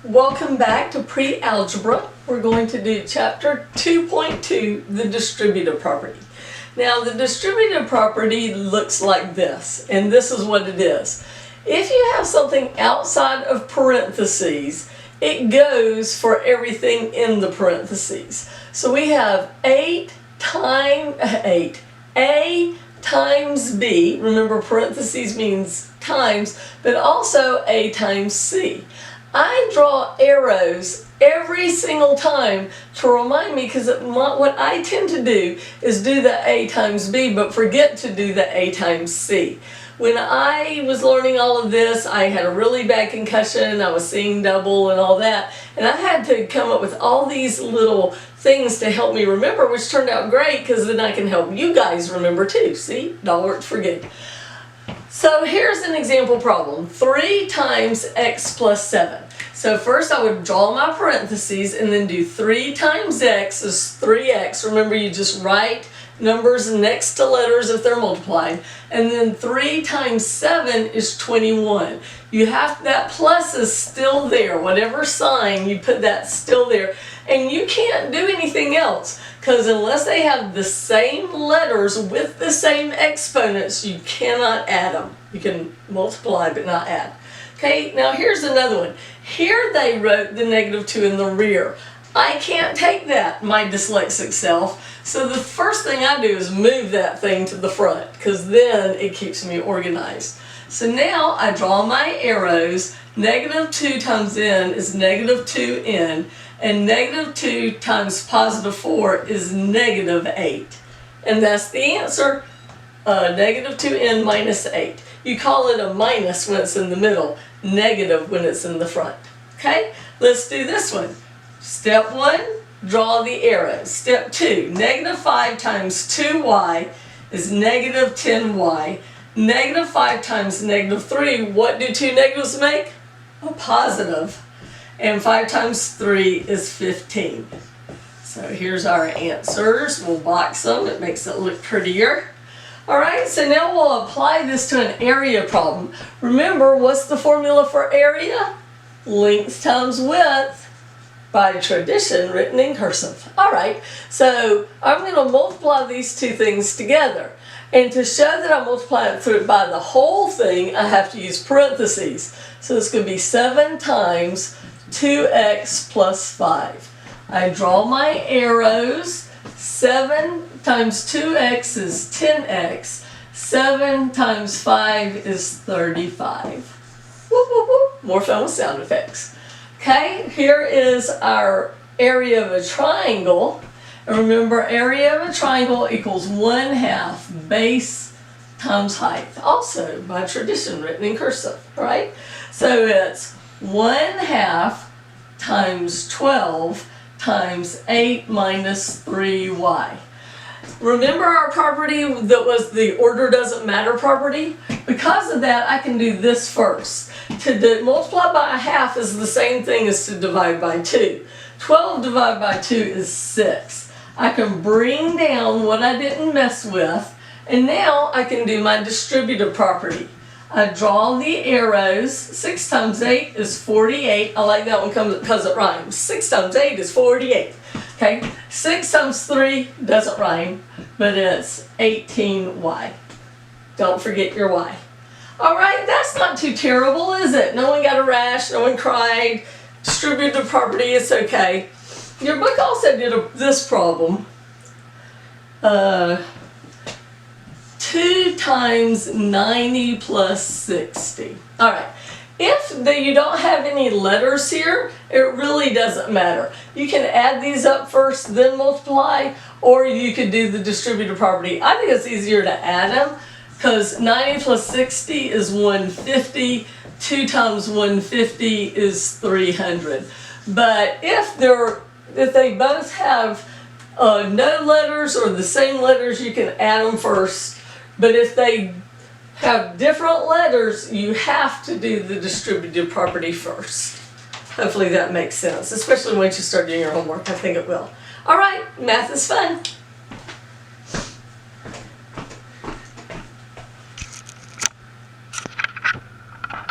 Welcome back to Pre-Algebra. We're going to do Chapter 2.2, the Distributive Property. Now, the Distributive Property looks like this, and this is what it is. If you have something outside of parentheses, it goes for everything in the parentheses. So we have A times B, remember parentheses means times, but also A times C. I draw arrows every single time to remind me, because what I tend to do is do the A times B but forget to do the A times C. When I was learning all of this, I had a really bad concussion, I was seeing double and all that, and I had to come up with all these little things to help me remember, which turned out great because then I can help you guys remember too. See, it all worked for good. So here's an example problem. 3 times x plus 7. So first I would draw my parentheses and then do 3 times x is 3x. Remember, you just write numbers next to letters if they're multiplied. And then 3 times 7 is 21. You have, that plus is still there. Whatever sign, you put that still there. And you can't do anything else, because unless they have the same letters with the same exponents, you cannot add them. You can multiply but not add. Okay, now here's another one. Here they wrote the -2 in the rear. I can't take that, my dyslexic self. So the first thing I do is move that thing to the front, because then it keeps me organized. So now I draw my arrows. -2 times n is -2n. And -2 times +4 is -8. And that's the answer, -2n minus 8. You call it a minus when it's in the middle, negative when it's in the front. Okay, let's do this one. Step 1, draw the arrows. Step 2, -5 times 2y is -10y. -5 times -3, what do two negatives make? A positive. And 5 times 3 is 15. So here's our answers. We'll box them. It makes it look prettier. All right, so now we'll apply this to an area problem. Remember, what's the formula for area? Length times width, by tradition written in cursive. All right, so I'm going to multiply these two things together. And to show that I multiply it through by the whole thing, I have to use parentheses. So it's going to be 7 times 2x plus 5. I draw my arrows. 7 times 2x is 10x. 7 times 5 is 35. Whoop, whoop, whoop. More fun with sound effects. Okay, here is our area of a triangle. And remember, area of a triangle equals 1/2 base times height. Also, by tradition, written in cursive, right? So it's 1/2 times 12 times 8 minus 3y. Remember our property that was the order doesn't matter property? Because of that, I can do this first. To multiply by 1/2 is the same thing as to divide by 2. 12 divided by 2 is 6. I can bring down what I didn't mess with, and now I can do my distributive property. I draw the arrows. 6 times 8 is 48. I like that one because it rhymes. 6 times 8 is 48. Okay, 6 times 3 doesn't rhyme, but it's 18y. Don't forget your y. All right, that's not too terrible, is it? No one got a rash, no one cried. Distributive property, it's okay. Your book also did this problem. 2 times 90 plus 60. All right, if you don't have any letters here, it really doesn't matter. You can add these up first, then multiply, or you could do the distributive property. I think it's easier to add them, because 90 plus 60 is 150. 2 times 150 is 300. But if they both have no letters or the same letters, you can add them first. But if they have different letters, you have to do the distributive property first. Hopefully that makes sense, especially once you start doing your homework. I think it will. All right, math is fun.